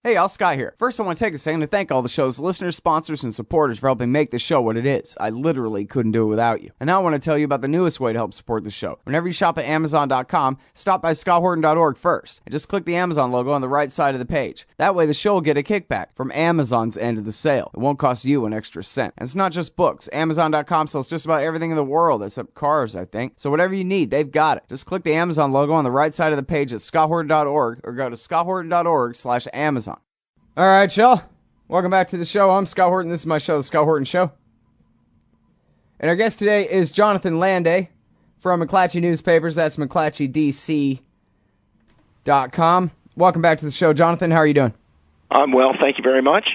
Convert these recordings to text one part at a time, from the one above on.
Hey, all, Scott here. First, I want to take a second to thank all the show's listeners, sponsors, and supporters for helping make this show what it is. I literally couldn't do it without you. And now I want to tell you about the newest way to help support the show. Whenever you shop at Amazon.com, stop by ScottHorton.org first, and just click the Amazon logo on the right side of the page. That way the show will get a kickback from Amazon's end of the sale. It won't cost you an extra cent. And it's not just books. Amazon.com sells just about everything in the world, except cars, I think. So whatever you need, they've got it. Just click the Amazon logo on the right side of the page at ScottHorton.org or go to ScottHorton.org/Amazon. All right, y'all. Welcome back to the show. I'm Scott Horton. This is my show, The Scott Horton Show. And our guest today is Jonathan Landay from McClatchy Newspapers. That's McClatchydc.com. Welcome back to the show, Jonathan. How are you doing? I'm well, thank you very much.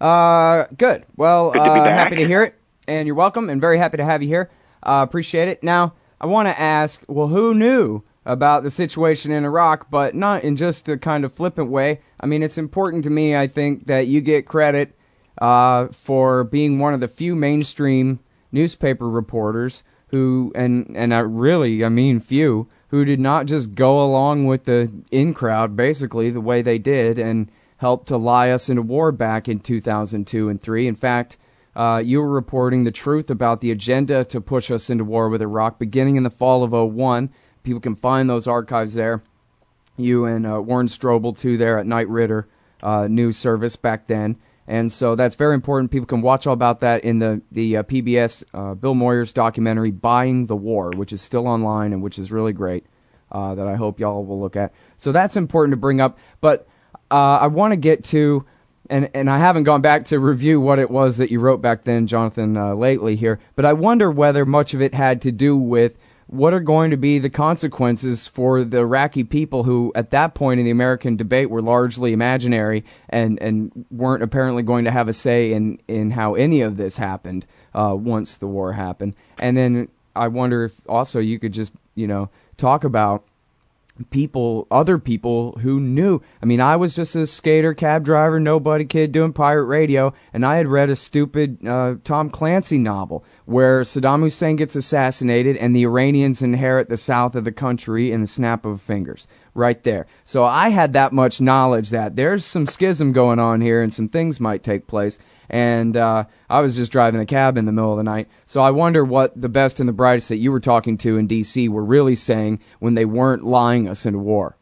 Good. Well, Good to be back. happy to hear it. And you're welcome, and very happy to have you here. Appreciate it. Now, I want to ask, well, who knew about the situation in Iraq, but not in just a kind of flippant way? I mean, it's important to me, I think, that you get credit for being one of the few mainstream newspaper reporters who, and I mean few, who did not just go along with the in-crowd, basically, the way they did, and helped to lie us into war back in 2002 and 3. In fact, you were reporting the truth about the agenda to push us into war with Iraq beginning in the fall of '01. People can find those archives there. You and Warren Strobel, too, there at Knight Ridder news service back then. And so that's very important. People can watch all about that in the PBS Bill Moyers documentary, Buying the War, which is still online and which is really great, that I hope y'all will look at. So that's important to bring up. But I want to get to, and I haven't gone back to review what it was that you wrote back then, Jonathan, lately here, but I wonder whether much of it had to do with what are going to be the consequences for the Iraqi people who, at that point in the American debate, were largely imaginary and weren't apparently going to have a say in how any of this happened once the war happened. And then I wonder if also you could just, talk about other people who knew. I mean, I was just a skater, cab driver, nobody kid doing pirate radio, and I had read a stupid Tom Clancy novel where Saddam Hussein gets assassinated and the Iranians inherit the south of the country in the snap of fingers. Right there. So I had that much knowledge that there's some schism going on here and some things might take place. And I was just driving a cab in the middle of the night. So I wonder what the best and the brightest that you were talking to in D.C. were really saying when they weren't lying us into war.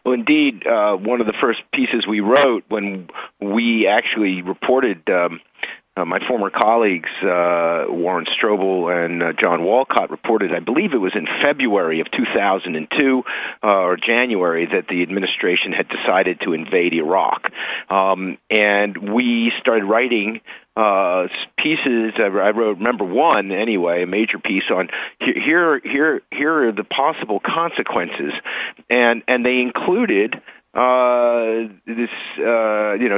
Well, indeed, one of the first pieces we wrote when we actually reported my former colleagues, Warren Strobel and John Walcott, reported, I believe it was in February of 2002 or January, that the administration had decided to invade Iraq. And we started writing pieces. I wrote, number one, anyway, a major piece on here are the possible consequences, and they included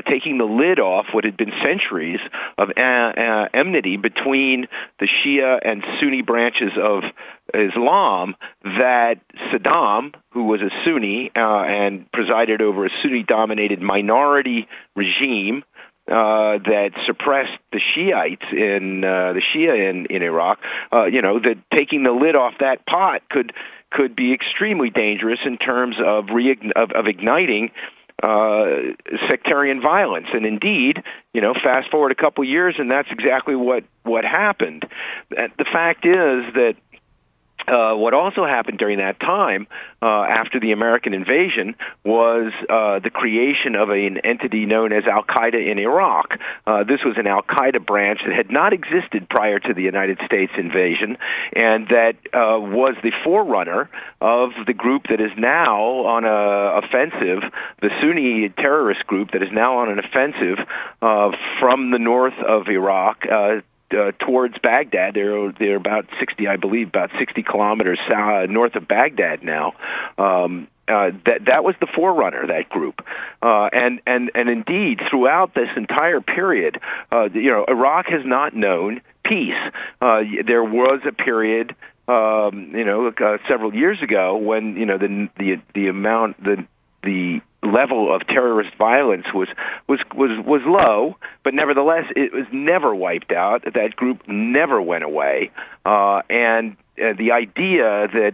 taking the lid off what had been centuries of enmity between the Shia and Sunni branches of Islam, that Saddam, who was a Sunni and presided over a Sunni-dominated minority regime that suppressed the Shiites in Iraq, that taking the lid off that pot could be extremely dangerous in terms of igniting sectarian violence. And indeed, fast forward a couple years, and that's exactly what happened. The fact is that what also happened during that time, after the American invasion, was the creation of an entity known as Al-Qaeda in Iraq. This was an Al-Qaeda branch that had not existed prior to the United States invasion, and that was the forerunner of the group that is now on an offensive, the Sunni terrorist group that is now on an offensive from the north of Iraq towards Baghdad. They're about 60 kilometers north of Baghdad now. That was the forerunner, that group, and indeed throughout this entire period, Iraq has not known peace. There was a period, several years ago when the level of terrorist violence was low, but nevertheless it was never wiped out. That group never went away, and the idea that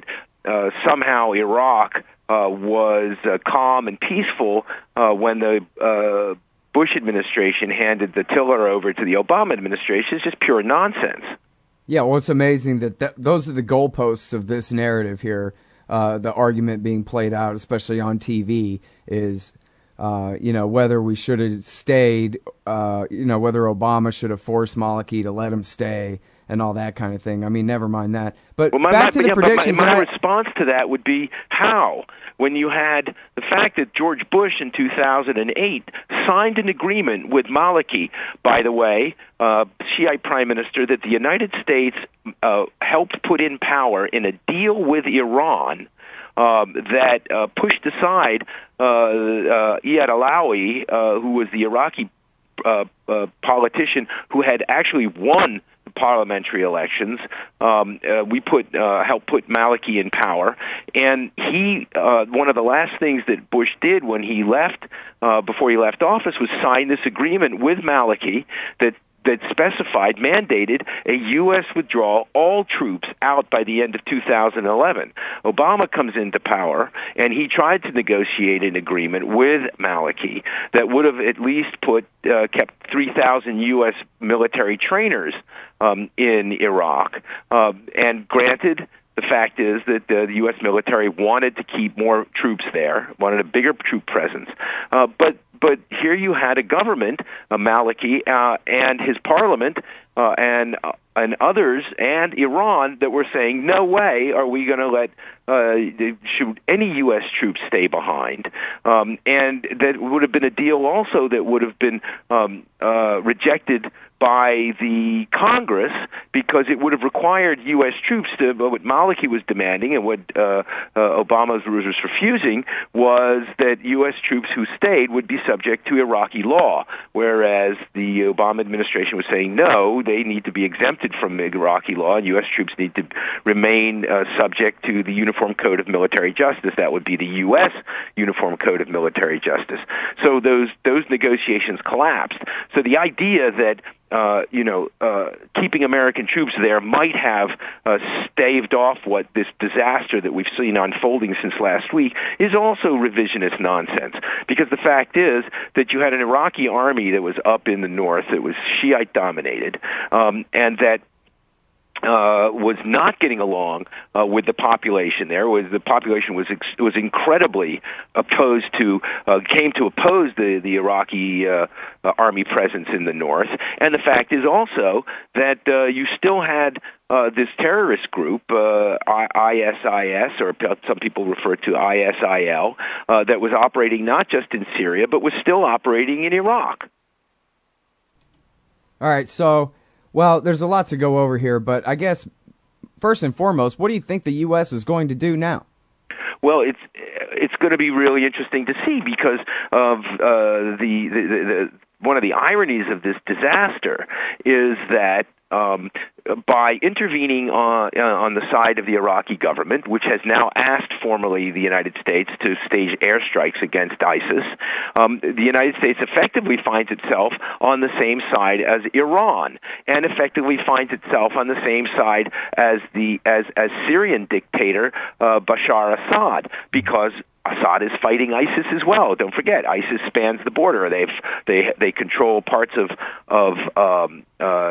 somehow Iraq was calm and peaceful when the Bush administration handed the tiller over to the Obama administration is just pure nonsense. Yeah, well, it's amazing that those are the goalposts of this narrative here. The argument being played out, especially on TV, is whether we should have stayed, whether Obama should have forced Maliki to let him stay and all that kind of thing. I mean, never mind that. But back to the predictions. My response to that would be how? When you had the fact that George Bush in 2008 signed an agreement with Maliki, by the way, Shiite prime minister, that the United States helped put in power in a deal with Iran that pushed aside Iyad Alawi, who was the Iraqi politician who had actually won parliamentary elections. We helped put Maliki in power, and he one of the last things that Bush did when he left, before he left office, was sign this agreement with Maliki that mandated a U.S. withdrawal, all troops out by the end of 2011. Obama comes into power, and he tried to negotiate an agreement with Maliki that would have at least kept 3,000 U.S. military trainers in Iraq. And granted, the fact is that the U.S. military wanted to keep more troops there, wanted a bigger troop presence. But here you had a government, Maliki, and his parliament, and others, and Iran, that were saying, no way are we going to let should any U.S. troops stay behind. And that would have been a deal also that would have been rejected by the Congress, because it would have required U.S. troops to, what Maliki was demanding and what Obama was refusing, was that U.S. troops who stayed would be subject to Iraqi law, whereas the Obama administration was saying, no, they need to be exempted from Iraqi law, and U.S. troops need to remain subject to the Uniform Code of Military Justice. That would be the U.S. Uniform Code of Military Justice. So those negotiations collapsed. So the idea that keeping American troops there might have staved off what this disaster that we've seen unfolding since last week is also revisionist nonsense. Because the fact is that you had an Iraqi army that was up in the north that was Shiite dominated, and that was not getting along with the population there. The population was incredibly opposed to, came to oppose the Iraqi army presence in the north. And the fact is also that you still had this terrorist group, ISIS, or some people refer to ISIL, that was operating not just in Syria, but was still operating in Iraq. All right, so, well, there's a lot to go over here, but I guess, first and foremost, what do you think the U.S. is going to do now? Well, it's going to be really interesting to see, because of the one of the ironies of this disaster is that by intervening on the side of the Iraqi government, which has now asked formally the United States to stage airstrikes against ISIS, the United States effectively finds itself on the same side as Iran, and effectively finds itself on the same side as Syrian dictator Bashar Assad, because Assad is fighting ISIS as well. Don't forget, ISIS spans the border. They control parts of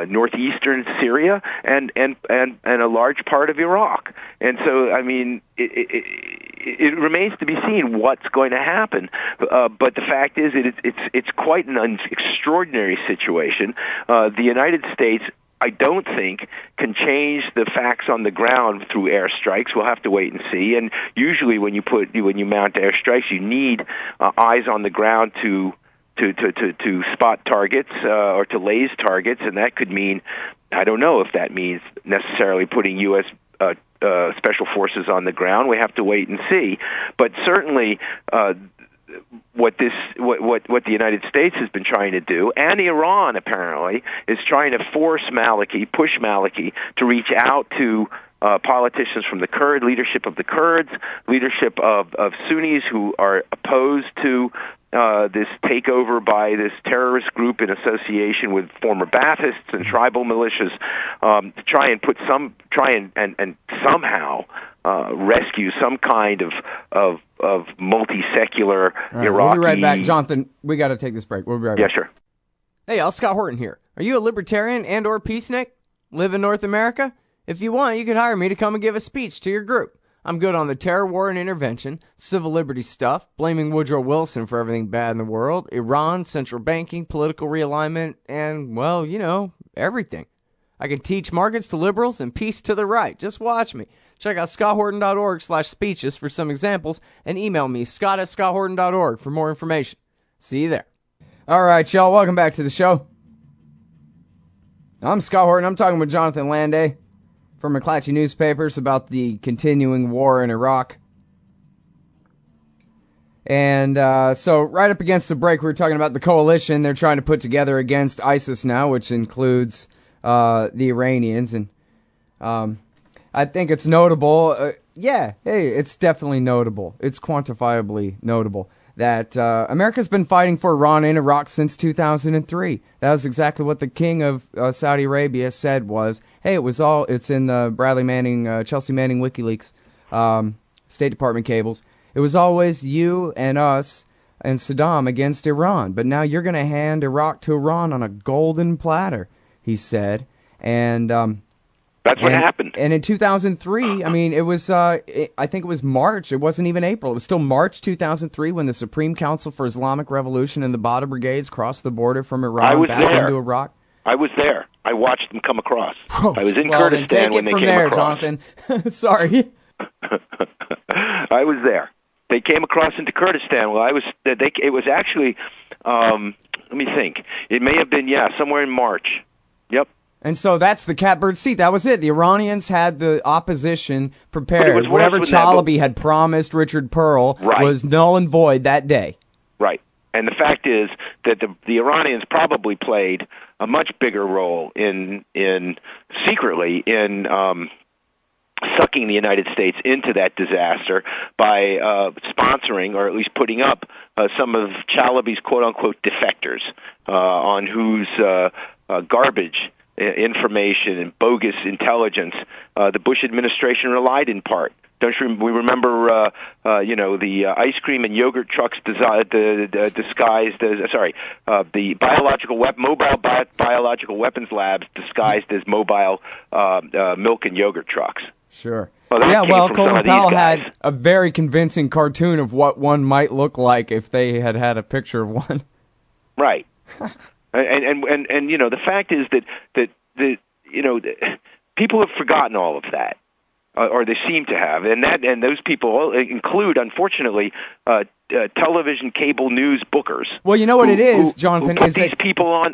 northeastern Syria and a large part of Iraq. And so, I mean, it remains to be seen what's going to happen. But the fact is, it's quite an extraordinary situation. The United States, I don't think, can change the facts on the ground through airstrikes. We'll have to wait and see. And usually, when you mount airstrikes, you need eyes on the ground to spot targets or to laze targets, and that could mean, I don't know if that means necessarily putting U.S. Special Forces on the ground. We have to wait and see. But certainly, what the United States has been trying to do, and Iran apparently, is trying to push Maliki to reach out to politicians from the Kurd leadership of the Kurds, leadership of Sunnis who are opposed to this takeover by this terrorist group in association with former Baathists and tribal militias, to try and somehow rescue some kind of multi-secular right, Iraqi... We'll be right back. Jonathan, we got to take this break. We'll be right back. Yeah, sure. Hey, y'all, Scott Horton here. Are you a libertarian and or peacenik? Live in North America? If you want, you could hire me to come and give a speech to your group. I'm good on the terror war and intervention, civil liberties stuff, blaming Woodrow Wilson for everything bad in the world, Iran, central banking, political realignment, and, well, you know, everything. I can teach markets to liberals and peace to the right. Just watch me. Check out scotthorton.org/speeches for some examples and email me, scott@scotthorton.org for more information. See you there. All right, y'all, welcome back to the show. I'm Scott Horton. I'm talking with Jonathan Landay from McClatchy Newspapers about the continuing war in Iraq. And so right up against the break, we were talking about the coalition they're trying to put together against ISIS now, which includes the Iranians. And I think it's notable. It's definitely notable. It's quantifiably notable that America's been fighting for Iran in Iraq since 2003. That was exactly what the king of Saudi Arabia said was, hey, it's in the Chelsea Manning WikiLeaks State Department cables. It was always you and us and Saddam against Iran, but now you're going to hand Iraq to Iran on a golden platter, he said. And that's what happened. And in 2003, I mean, it was, I think it was March. It wasn't even April. It was still March 2003 when the Supreme Council for Islamic Revolution and the Badr Brigades crossed the border from Iran back into Iraq. I was there. I watched them come across. I was in Kurdistan when they came across. Jonathan. Sorry. I was there. They came across into Kurdistan. Well, it was actually, let me think. It may have been, somewhere in March. Yep. And so that's the catbird seat. That was it. The Iranians had the opposition prepared. Whatever Chalabi had promised Richard Pearl was null and void that day. Right. And the fact is that the Iranians probably played a much bigger role in secretly in sucking the United States into that disaster by sponsoring or at least putting up some of Chalabi's quote-unquote defectors on whose garbage information and bogus intelligence the Bush administration relied in part. We remember, the ice cream and yogurt trucks disguised as, the mobile biological weapons labs disguised as mobile milk and yogurt trucks. Sure. Well, Colin Powell had a very convincing cartoon of what one might look like if they had had a picture of one. Right. and the fact is that people have forgotten all of that. Or they seem to have, and those people include, unfortunately, television, cable news bookers. Well, you know what it is, Jonathan. Who put these people on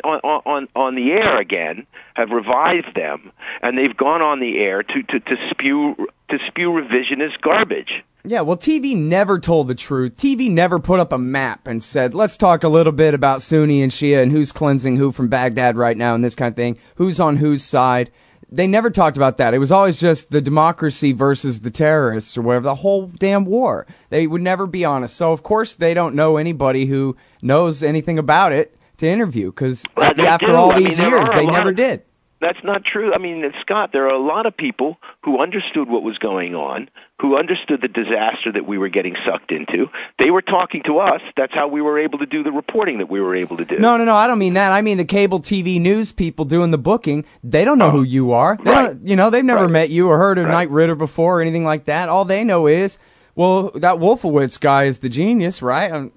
the air again, have revived them, and they've gone on the air to spew revisionist garbage. Yeah, well, TV never told the truth. TV never put up a map and said, let's talk a little bit about Sunni and Shia and who's cleansing who from Baghdad right now and this kind of thing, who's on whose side. They never talked about that. It was always just the democracy versus the terrorists or whatever, the whole damn war. They would never be honest. So, of course, they don't know anybody who knows anything about it to interview because after all these years, they never did. That's not true. I mean, Scott, there are a lot of people who understood what was going on, who understood the disaster that we were getting sucked into. They were talking to us. That's how we were able to do the reporting that we were able to do. No, I don't mean that. I mean the cable TV news people doing the booking. They don't know who you are. They've never met you or heard of Knight Ritter before or anything like that. All they know is, well, that Wolfowitz guy is the genius, right?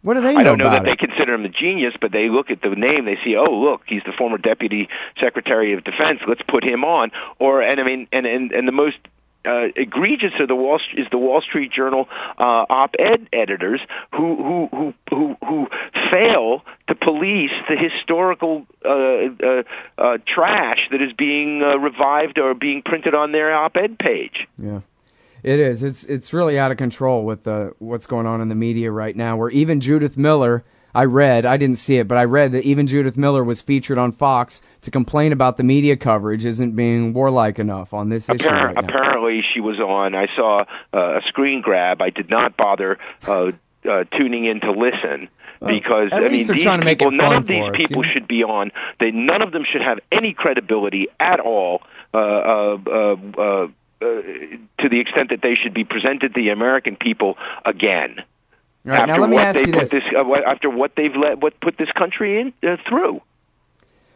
What do they know about I don't know that they consider him a genius, but they look at the name, they see, oh, look, he's the former Deputy Secretary of Defense. Let's put him on. And the most egregious are the Wall Street Journal op-ed editors who fail to police the historical trash that is being revived or being printed on their op-ed page. Yeah. It is. It's really out of control with what's going on in the media right now, where even Judith Miller, I didn't see it, but I read that even Judith Miller was featured on Fox to complain about the media coverage isn't being warlike enough on this issue right now. Apparently she was on. I saw a screen grab. I did not bother tuning in to listen. Because these people, none of these people should be on. None of them should have any credibility at all to the extent that they should be presented to the American people again. All right, now let me ask you this. After what they've put this country in through.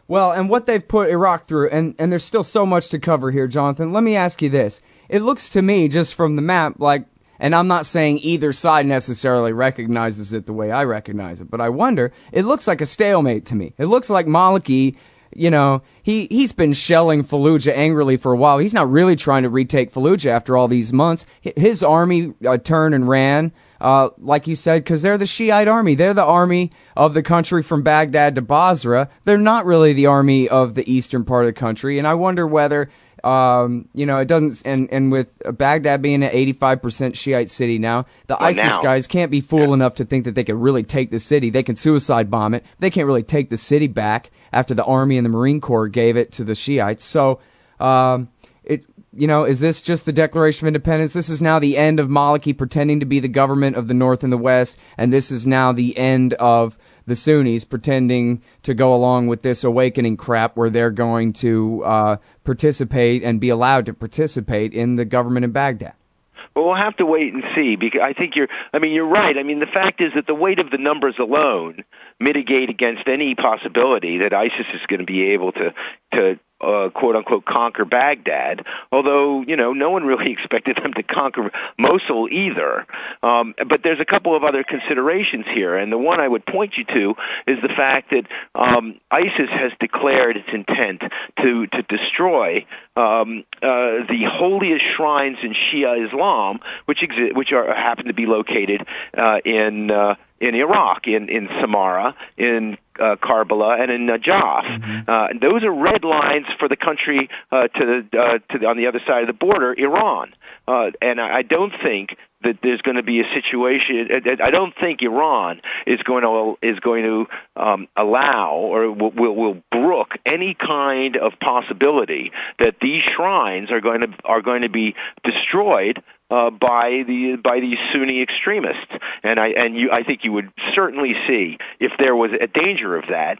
Well, and what they've put Iraq through, and there's still so much to cover here, Jonathan. Let me ask you this. It looks to me, just from the map, like, and I'm not saying either side necessarily recognizes it the way I recognize it, but I wonder, it looks like a stalemate to me. It looks like Maliki, you know, he's been shelling Fallujah angrily for a while. He's not really trying to retake Fallujah after all these months. His army turned and ran, like you said, because they're the Shiite army. They're the army of the country from Baghdad to Basra. They're not really the army of the eastern part of the country. And I wonder whether, you know, it doesn't, and with Baghdad being an 85% Shiite city now, the ISIS guys can't be fool enough to think that they can really take the city. They can suicide bomb it. They can't really take the city back after the Army and the Marine Corps gave it to the Shiites. So, you know, is this just the Declaration of Independence? This is now the end of Maliki pretending to be the government of the North and the West, and this is now the end of the Sunnis pretending to go along with this awakening crap where they're going to participate and be allowed to participate in the government in Baghdad. Well, we'll have to wait and see, because I think you're right. I mean, the fact is that the weight of the numbers alone mitigate against any possibility that ISIS is going to be able to quote unquote conquer Baghdad, although, you know, no one really expected them to conquer Mosul either. But there's a couple of other considerations here, and the one I would point you to is the fact that ISIS has declared its intent to destroy the holiest shrines in Shia Islam, which happen to be located in Iraq, in Samarra, in Karbala, and in Najaf. Mm-hmm. Those are red lines for the country on the other side of the border, Iran. And I don't think that there's going to be a situation. I don't think Iran is going to allow or will brook any kind of possibility that these shrines are going to be destroyed by these Sunni extremists. And I think you would certainly see, if there was a danger of that,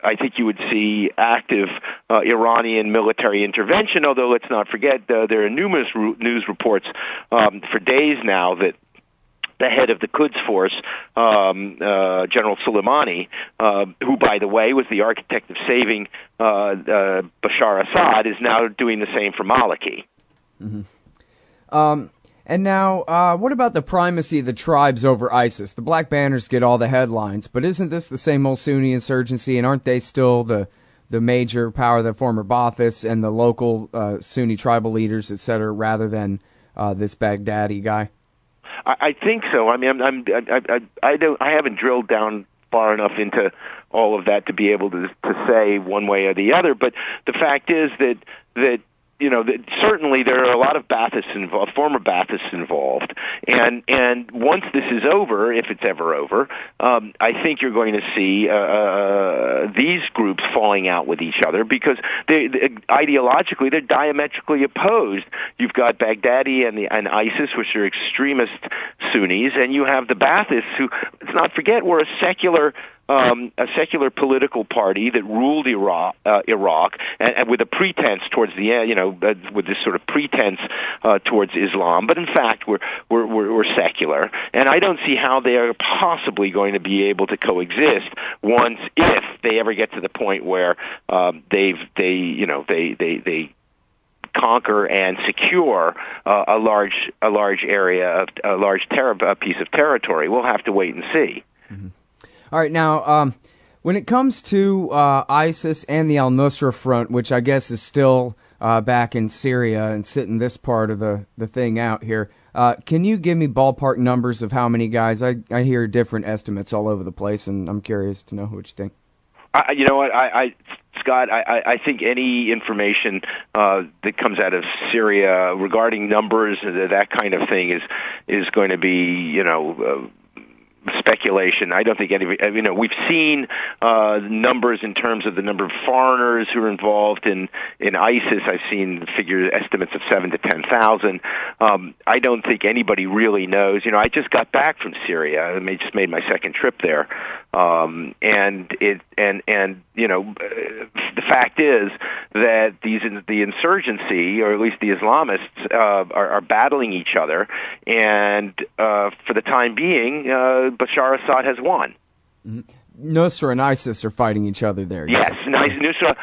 I think you would see active Iranian military intervention, although let's not forget there are numerous news reports for days now that the head of the Quds Force, General Soleimani, who, by the way, was the architect of saving Bashar Assad, is now doing the same for Maliki. Mm-hmm. And now, what about the primacy of the tribes over ISIS? The Black Banners get all the headlines, but isn't this the same old Sunni insurgency, and aren't they still the major power, the former Ba'athist and the local Sunni tribal leaders, et cetera, rather than this Baghdadi guy? I think so. I mean, I haven't drilled down far enough into all of that to be able to say one way or the other, but the fact is that you know, certainly there are a lot of Baathists involved, former Baathists involved, and once this is over, if it's ever over, I think you're going to see these groups falling out with each other because ideologically they're diametrically opposed. You've got Baghdadi and ISIS, which are extremist Sunnis, and you have the Baathists, who, let's not forget, were a secular political party that ruled Iraq, and with a pretense towards the end, you know, with this sort of pretense towards Islam, but in fact we're secular, and I don't see how they are possibly going to be able to coexist if they ever get to the point where they conquer and secure a large area, a large piece of territory. We'll have to wait and see. Mm-hmm. All right, now, when it comes to ISIS and the al-Nusra Front, which I guess is still back in Syria and sitting this part of the thing out here, can you give me ballpark numbers of how many guys? I hear different estimates all over the place, and I'm curious to know what you think. You know what, Scott, I think any information that comes out of Syria regarding numbers, that kind of thing, is going to be, you know, speculation. I don't think we've seen numbers in terms of the number of foreigners who are involved in ISIS. I've seen estimates of 7,000 to 10,000. I don't think anybody really knows. I just got back from Syria. I just made my second trip there, and the fact is that the insurgency, or at least the Islamists, are battling each other, and for the time being, Bashar Assad has won. Mm-hmm. Nusra and ISIS are fighting each other there. Yes, Nusra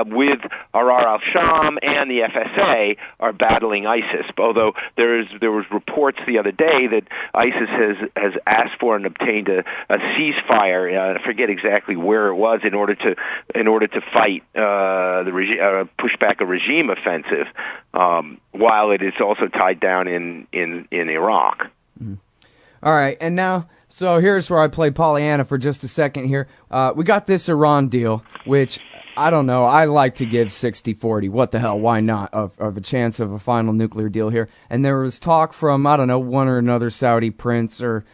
with Arar al-Sham and the FSA are battling ISIS. Although there was reports the other day that ISIS has asked for and obtained a ceasefire. I forget exactly where it was in order to fight push back a regime offensive, while it is also tied down in Iraq. Mm-hmm. All right, and now, so here's where I play Pollyanna for just a second here. We got this Iran deal, which, I don't know, I like to give 60-40. What the hell, why not, of a chance of a final nuclear deal here. And there was talk from, I don't know, one or another Saudi prince or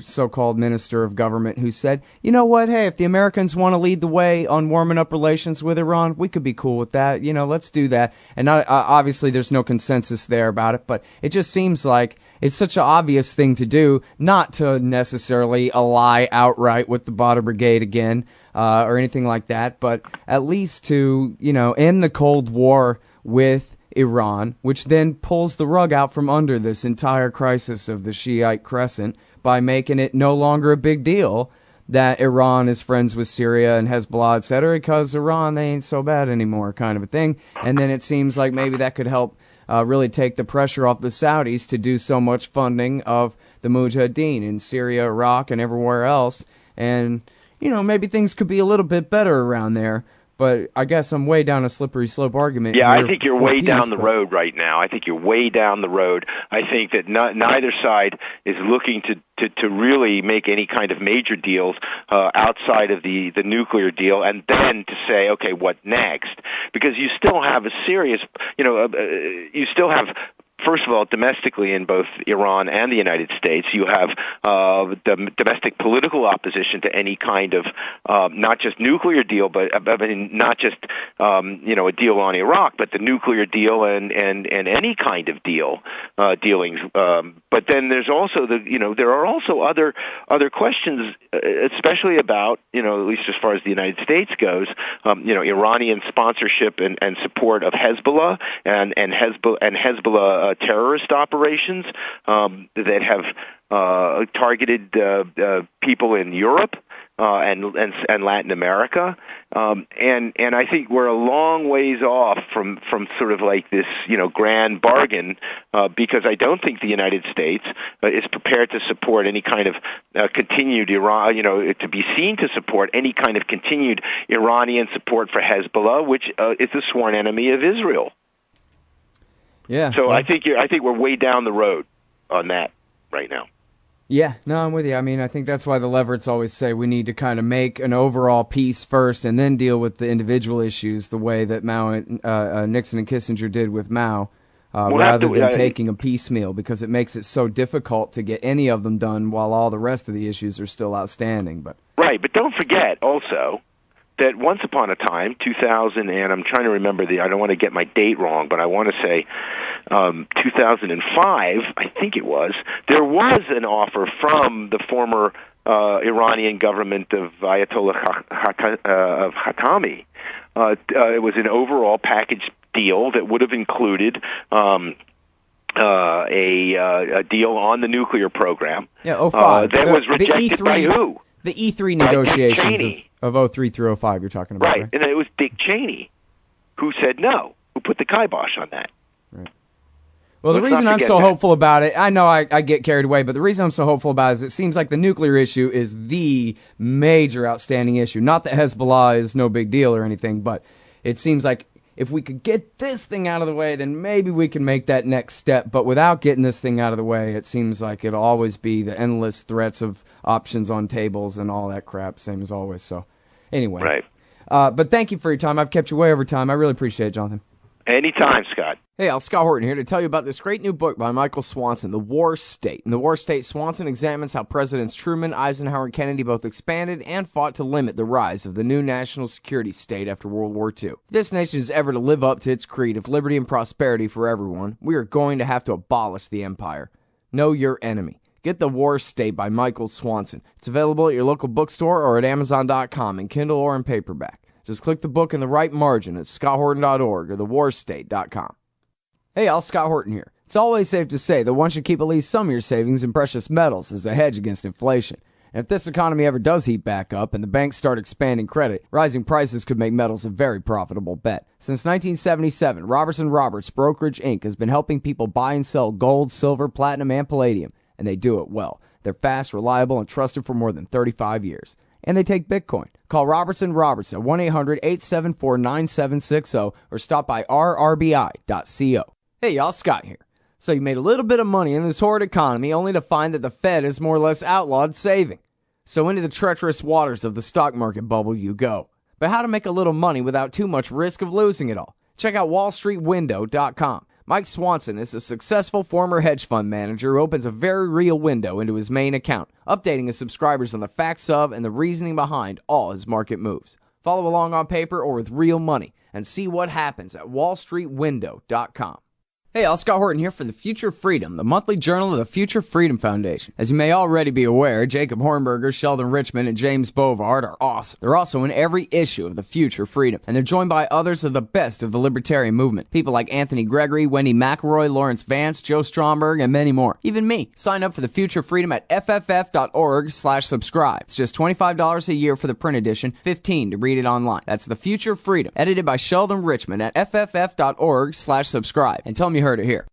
so-called minister of government who said, you know what, hey, if the Americans want to lead the way on warming up relations with Iran, we could be cool with that. Let's do that. And obviously there's no consensus there about it, but it just seems like it's such an obvious thing to do, not to necessarily ally outright with the Badr Brigade again, or anything like that, but at least to, end the Cold War with Iran, which then pulls the rug out from under this entire crisis of the Shiite Crescent by making it no longer a big deal that Iran is friends with Syria and Hezbollah, etc., because Iran, they ain't so bad anymore, kind of a thing. And then it seems like maybe that could help really take the pressure off the Saudis to do so much funding of the Mujahideen in Syria, Iraq, and everywhere else. And, maybe things could be a little bit better around there. But I guess I'm way down a slippery slope argument. Yeah, I think you're way down the road right now. I think you're way down the road. I think that neither side is looking to really make any kind of major deals outside of the nuclear deal, and then to say, okay, what next? Because you still have a serious, you still have. First of all, domestically in both Iran and the United States, you have the domestic political opposition to any kind of not just nuclear deal, but not just a deal on Iraq, but the nuclear deal and any kind of dealings. But then there's also there are also other questions, especially about at least as far as the United States goes, Iranian sponsorship and support of Hezbollah and Hezbollah terrorist operations that have targeted people in Europe and Latin America, and I think we're a long ways off from sort of like this grand bargain, because I don't think the United States is prepared to support any kind of continued Iran, to be seen to support any kind of continued Iranian support for Hezbollah, which is a sworn enemy of Israel. Yeah. So I think we're way down the road on that right now. Yeah, no, I'm with you. I mean, I think that's why the Leverets always say we need to kind of make an overall peace first and then deal with the individual issues the way that Nixon and Kissinger did with Mao, rather than taking a piecemeal, because it makes it so difficult to get any of them done while all the rest of the issues are still outstanding. Right, but don't forget also that once upon a time, 2000, and I'm trying to remember I don't want to get my date wrong, but I want to say 2005, I think it was, there was an offer from the former Iranian government of Ayatollah Khatami. It was an overall package deal that would have included a deal on the nuclear program. Yeah, 05. That was rejected by who? The E3 negotiations of 03 through 05 you're talking about, right? And it was Dick Cheney who said no, who put the kibosh on that. Right. Well, the reason I'm so hopeful about it, I know I get carried away, but the reason I'm so hopeful about it is it seems like the nuclear issue is the major outstanding issue. Not that Hezbollah is no big deal or anything, but it seems like if we could get this thing out of the way, then maybe we can make that next step. But without getting this thing out of the way, it seems like it'll always be the endless threats of options on tables and all that crap, same as always. So anyway. Right. But thank you for your time. I've kept you way over time. I really appreciate it, Jonathan. Anytime, Scott. Hey, Scott Horton here to tell you about this great new book by Michael Swanson, The War State. In The War State, Swanson examines how Presidents Truman, Eisenhower, and Kennedy both expanded and fought to limit the rise of the new national security state after World War II. If this nation is ever to live up to its creed of liberty and prosperity for everyone, we are going to have to abolish the empire. Know your enemy. Get The War State by Michael Swanson. It's available at your local bookstore or at Amazon.com in Kindle or in paperback. Just click the book in the right margin at scotthorton.org or thewarstate.com. Hey, Scott Horton here. It's always safe to say that one should keep at least some of your savings in precious metals as a hedge against inflation. And if this economy ever does heat back up and the banks start expanding credit, rising prices could make metals a very profitable bet. Since 1977, Robertson Roberts Brokerage Inc. has been helping people buy and sell gold, silver, platinum, and palladium, and they do it well. They're fast, reliable, and trusted for more than 35 years. And they take Bitcoin. Call Robertson Roberts at 1-800-874-9760 or stop by rrbi.co. Hey, y'all, Scott here. So you made a little bit of money in this horrid economy only to find that the Fed has more or less outlawed saving. So into the treacherous waters of the stock market bubble you go. But how to make a little money without too much risk of losing it all? Check out wallstreetwindow.com. Mike Swanson is a successful former hedge fund manager who opens a very real window into his main account, updating his subscribers on the facts of and the reasoning behind all his market moves. Follow along on paper or with real money and see what happens at wallstreetwindow.com. Hey, Scott Horton here for The Future Freedom, the monthly journal of the Future Freedom Foundation. As you may already be aware, Jacob Hornberger, Sheldon Richman, and James Bovard are awesome. They're also in every issue of The Future Freedom, and they're joined by others of the best of the libertarian movement. People like Anthony Gregory, Wendy McElroy, Lawrence Vance, Joe Stromberg, and many more. Even me. Sign up for The Future Freedom at fff.org/subscribe. It's just $25 a year for the print edition, $15 to read it online. That's The Future Freedom, edited by Sheldon Richman at fff.org/subscribe. And tell me you heard it here.